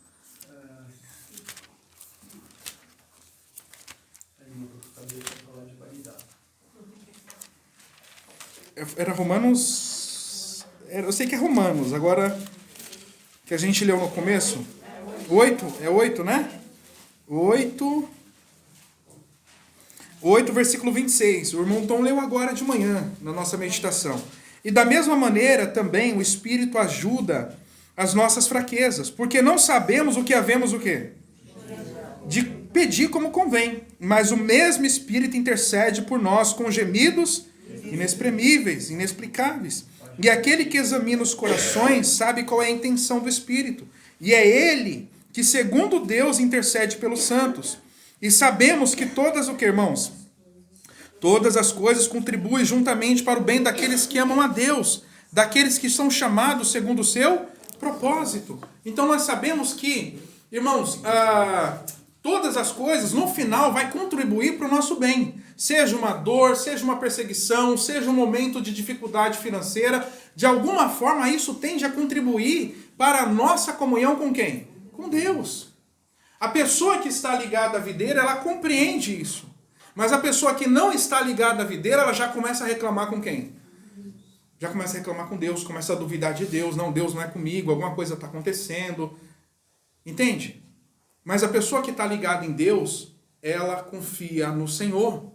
Era Romanos... Eu sei que é Romanos, agora que a gente leu no começo. 8, é 8, né? 8, versículo 26. O irmão Tom leu agora de manhã, na nossa meditação. E da mesma maneira, também, o Espírito ajuda as nossas fraquezas, porque não sabemos o que havemos o quê? De pedir como convém, mas o mesmo Espírito intercede por nós com gemidos inexprimíveis, inexplicáveis. E aquele que examina os corações sabe qual é a intenção do Espírito. E é ele que, segundo Deus, intercede pelos santos. E sabemos que todas o que, irmãos? Todas as coisas contribuem juntamente para o bem daqueles que amam a Deus, daqueles que são chamados segundo o seu propósito. Então nós sabemos que, irmãos, todas as coisas, no final, vai contribuir para o nosso bem. Seja uma dor, seja uma perseguição, seja um momento de dificuldade financeira, de alguma forma isso tende a contribuir para a nossa comunhão com quem? Com Deus. A pessoa que está ligada à videira, ela compreende isso. Mas a pessoa que não está ligada à videira, ela já começa a reclamar com quem? Já começa a reclamar com Deus, começa a duvidar de Deus. Não, Deus não é comigo, alguma coisa está acontecendo. Entende? Mas a pessoa que está ligada em Deus, ela confia no Senhor.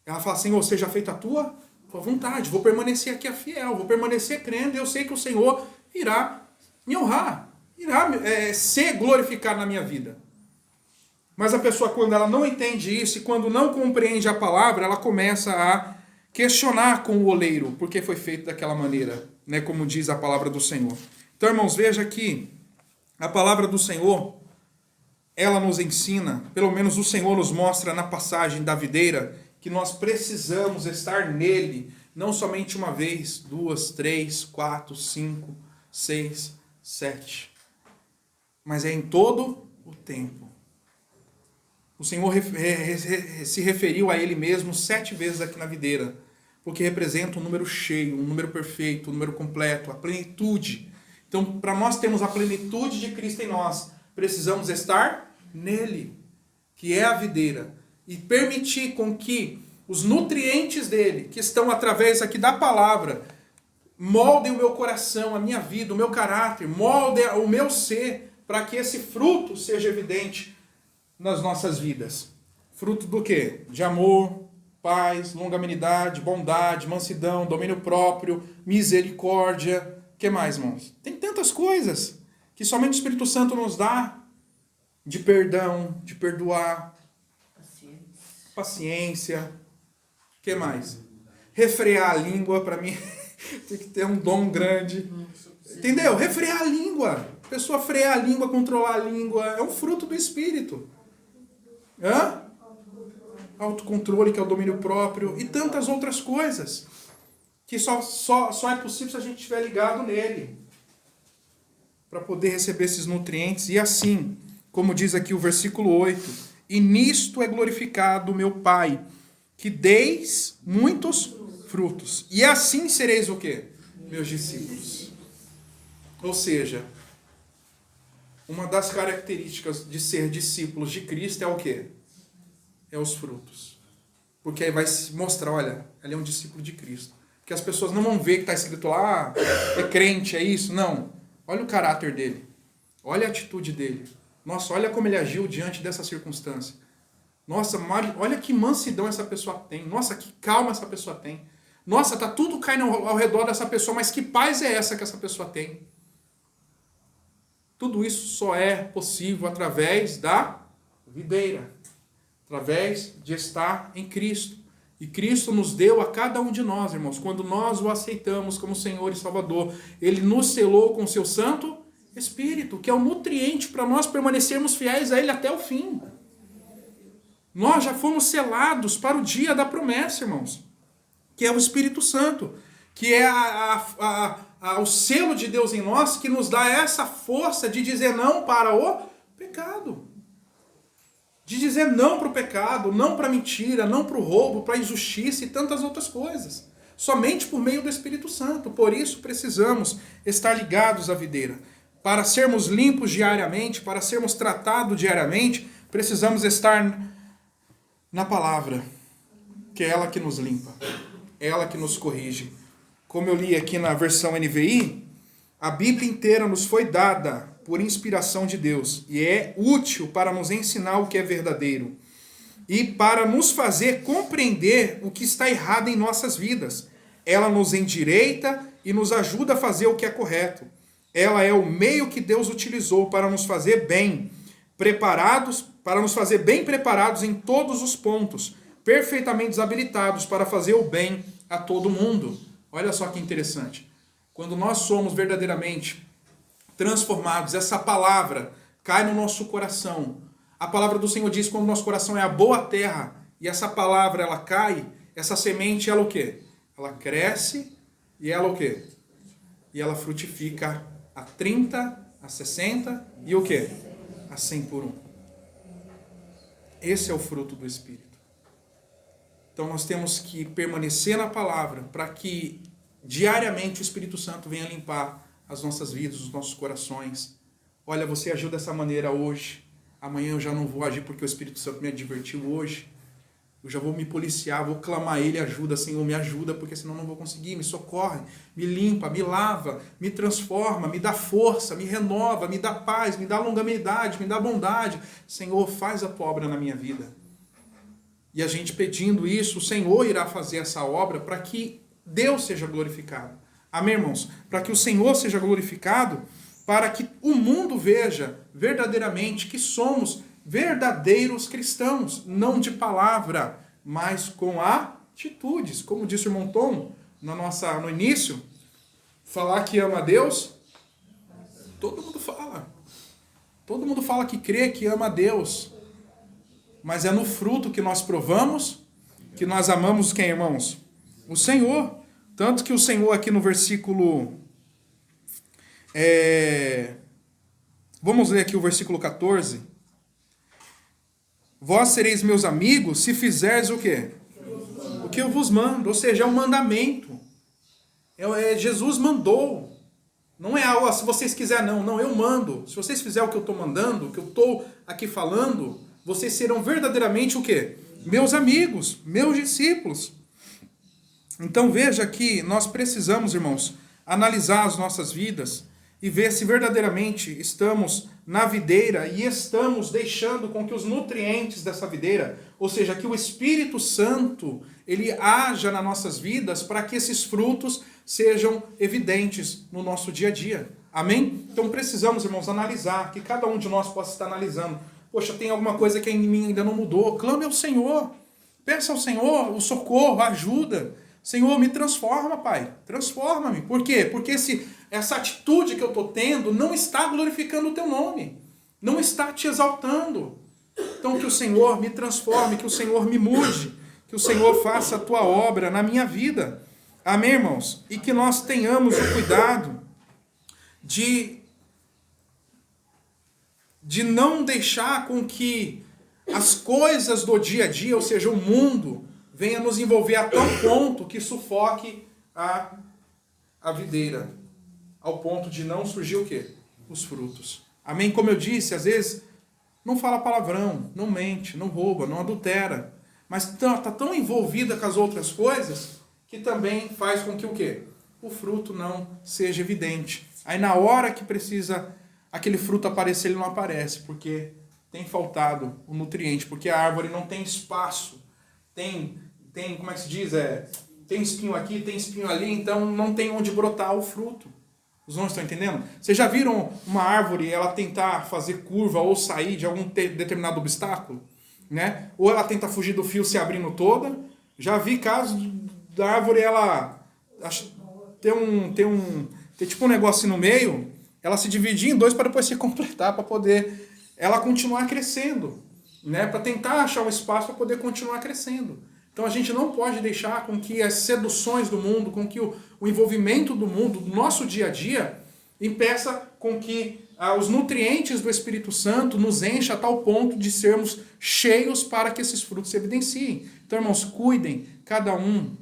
Ela fala, Senhor, seja feita a tua vontade. Vou permanecer aqui fiel, vou permanecer crendo. Eu sei que o Senhor irá me honrar, irá ser glorificado na minha vida. Mas a pessoa, quando ela não entende isso e quando não compreende a palavra, ela começa a questionar com o oleiro, porque foi feito daquela maneira, né, como diz a palavra do Senhor. Então, irmãos, veja que a palavra do Senhor, ela nos ensina, pelo menos o Senhor nos mostra na passagem da videira, que nós precisamos estar nele, não somente uma vez, 2, 3, 4, 5, 6, 7, mas é em todo o tempo. O Senhor se referiu a Ele mesmo 7 vezes aqui na videira, porque representa um número cheio, um número perfeito, um número completo, a plenitude. Então, para nós termos a plenitude de Cristo em nós, precisamos estar nele, que é a videira, e permitir com que os nutrientes dele, que estão através aqui da palavra, moldem o meu coração, a minha vida, o meu caráter, moldem o meu ser, para que esse fruto seja evidente nas nossas vidas. Fruto do quê? De amor, paz, longanimidade, bondade, mansidão, domínio próprio, misericórdia. O que mais, irmãos? Tem tantas coisas que somente o Espírito Santo nos dá. De perdão, de perdoar, paciência. O que mais? Refrear a língua, para mim, tem que ter um dom grande. Entendeu? Refrear a língua. A pessoa frear a língua, controlar a língua, é um fruto do Espírito. Autocontrole, que é o domínio próprio, e tantas outras coisas que só é possível se a gente estiver ligado nele, para poder receber esses nutrientes. E assim, como diz aqui o versículo 8, e nisto é glorificado o meu Pai, que deis muitos frutos, e assim sereis o quê? Meus discípulos. Ou seja, uma das características de ser discípulos de Cristo é o quê? É os frutos. Porque aí vai se mostrar, olha, ele é um discípulo de Cristo. Porque as pessoas não vão ver que está escrito lá, é crente, é isso. Não. Olha o caráter dele. Olha a atitude dele. Nossa, olha como ele agiu diante dessa circunstância. Nossa, olha que mansidão essa pessoa tem. Nossa, que calma essa pessoa tem. Nossa, tá tudo caindo ao redor dessa pessoa, mas que paz é essa que essa pessoa tem? Tudo isso só é possível através da videira, através de estar em Cristo. E Cristo nos deu a cada um de nós, irmãos, quando nós o aceitamos como Senhor e Salvador, Ele nos selou com o seu Santo Espírito, que é o nutriente para nós permanecermos fiéis a Ele até o fim. Nós já fomos selados para o dia da promessa, irmãos, que é o Espírito Santo, que é o selo de Deus em nós, que nos dá essa força de dizer não para o pecado. De dizer não para o pecado, não para a mentira, não para o roubo, para a injustiça e tantas outras coisas. Somente por meio do Espírito Santo. Por isso precisamos estar ligados à videira. Para sermos limpos diariamente, para sermos tratados diariamente, precisamos estar na palavra, que é ela que nos limpa, é ela que nos corrige. Como eu li aqui na versão NVI, a Bíblia inteira nos foi dada por inspiração de Deus e é útil para nos ensinar o que é verdadeiro e para nos fazer compreender o que está errado em nossas vidas. Ela nos endireita e nos ajuda a fazer o que é correto. Ela é o meio que Deus utilizou para nos fazer bem preparados, em todos os pontos, perfeitamente habilitados para fazer o bem a todo mundo. Olha só que interessante. Quando nós somos verdadeiramente transformados, essa palavra cai no nosso coração. A palavra do Senhor diz que quando o nosso coração é a boa terra e essa palavra ela cai, essa semente ela o quê? Ela cresce e ela o quê? E ela frutifica a 30, a 60 e o quê? A 100 por 1. Esse é o fruto do Espírito. Então nós temos que permanecer na palavra para que diariamente o Espírito Santo venha limpar as nossas vidas, os nossos corações. Olha, você agiu dessa maneira hoje, amanhã eu já não vou agir porque o Espírito Santo me advertiu hoje. Eu já vou me policiar, vou clamar a Ele, ajuda, Senhor, me ajuda, porque senão não vou conseguir, me socorre, me limpa, me lava, me transforma, me dá força, me renova, me dá paz, me dá longanimidade, me dá bondade. Senhor, faz a tua obra na minha vida. E a gente pedindo isso, o Senhor irá fazer essa obra para que Deus seja glorificado. Amém, irmãos? Para que o Senhor seja glorificado, para que o mundo veja verdadeiramente que somos verdadeiros cristãos, não de palavra, mas com atitudes. Como disse o irmão Tom no início, falar que ama a Deus, todo mundo fala. Todo mundo fala que crê, que ama a Deus. Mas é no fruto que nós provamos que nós amamos quem, irmãos? O Senhor. Tanto que o Senhor aqui no versículo... Vamos ler aqui o versículo 14. Vós sereis meus amigos se fizerdes o quê? O que eu vos mando. Ou seja, é um mandamento. Jesus mandou. Não é algo, se vocês quiserem, não, eu mando. Se vocês fizerem o que eu estou mandando, o que eu estou aqui falando, vocês serão verdadeiramente o quê? Meus amigos, meus discípulos. Então veja que nós precisamos, irmãos, analisar as nossas vidas e ver se verdadeiramente estamos na videira e estamos deixando com que os nutrientes dessa videira, ou seja, que o Espírito Santo, ele haja nas nossas vidas para que esses frutos sejam evidentes no nosso dia a dia. Amém? Então precisamos, irmãos, analisar, que cada um de nós possa estar analisando. Poxa, tem alguma coisa que em mim ainda não mudou. Clame ao Senhor. Peça ao Senhor o socorro, a ajuda. Senhor, me transforma, Pai. Transforma-me. Por quê? Porque essa atitude que eu estou tendo não está glorificando o Teu nome. Não está Te exaltando. Então que o Senhor me transforme, que o Senhor me mude, que o Senhor faça a Tua obra na minha vida. Amém, irmãos? E que nós tenhamos o cuidado de não deixar com que as coisas do dia a dia, ou seja, o mundo, venha nos envolver a tal ponto que sufoque a videira, ao ponto de não surgir o quê? Os frutos. Amém? Como eu disse, às vezes não fala palavrão, não mente, não rouba, não adultera, mas está tão envolvida com as outras coisas que também faz com que o quê? O fruto não seja evidente. Aí na hora que precisa aquele fruto aparecer, ele não aparece, porque tem faltado o nutriente, porque a árvore não tem espaço, tem como é que se diz? Tem espinho aqui, tem espinho ali, então não tem onde brotar o fruto. Os irmãos estão entendendo? Vocês já viram uma árvore, ela tentar fazer curva ou sair de algum determinado obstáculo? Né? Ou ela tenta fugir do fio se abrindo toda? Já vi casos da árvore, ela tem tipo um negócio no meio, ela se dividir em dois para depois se completar, para poder ela continuar crescendo. né, para tentar achar um espaço para poder continuar crescendo. Então a gente não pode deixar com que as seduções do mundo, com que o envolvimento do mundo, do nosso dia a dia, impeça com que os nutrientes do Espírito Santo nos encha a tal ponto de sermos cheios para que esses frutos se evidenciem. Então, irmãos, cuidem cada um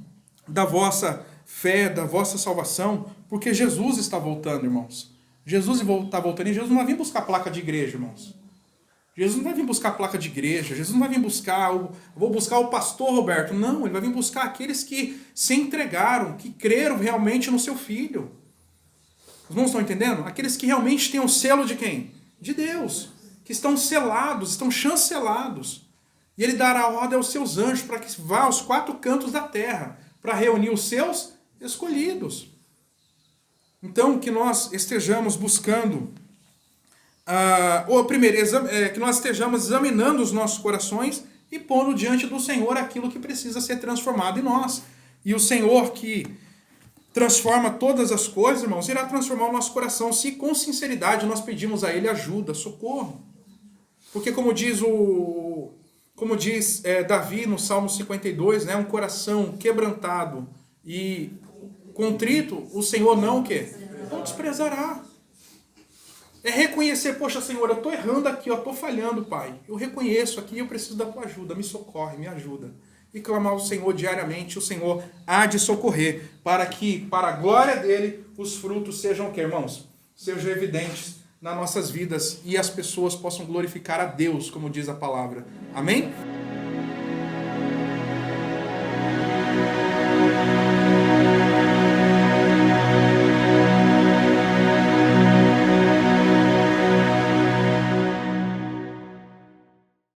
da vossa fé, da vossa salvação, porque Jesus está voltando, irmãos. Jesus está voltando e Jesus não vai vir buscar placa de igreja, irmãos. Jesus não vai vir buscar placa de igreja, Jesus não vai vir buscar, vou buscar o pastor Roberto. Não, ele vai vir buscar aqueles que se entregaram, que creram realmente no seu Filho. Os irmãos estão entendendo? Aqueles que realmente têm o selo de quem? De Deus. Que estão selados, estão chancelados. E ele dará ordem aos seus anjos para que vá aos 4 cantos da terra, para reunir os seus escolhidos. Então, que nós estejamos buscando, que nós estejamos examinando os nossos corações e pondo diante do Senhor aquilo que precisa ser transformado em nós. E o Senhor que transforma todas as coisas, irmãos, irá transformar o nosso coração, se com sinceridade nós pedimos a Ele ajuda, socorro. Porque como diz Davi no Salmo 52, né, um coração quebrantado e contrito, o Senhor não desprezará. É reconhecer, poxa Senhor, eu estou errando aqui, eu estou falhando, Pai. Eu reconheço aqui, eu preciso da tua ajuda, me socorre, me ajuda. E clamar ao Senhor diariamente, o Senhor há de socorrer, para que, para a glória dele, os frutos sejam o quê, irmãos? Sejam evidentes nas nossas vidas e as pessoas possam glorificar a Deus, como diz a palavra. Amém?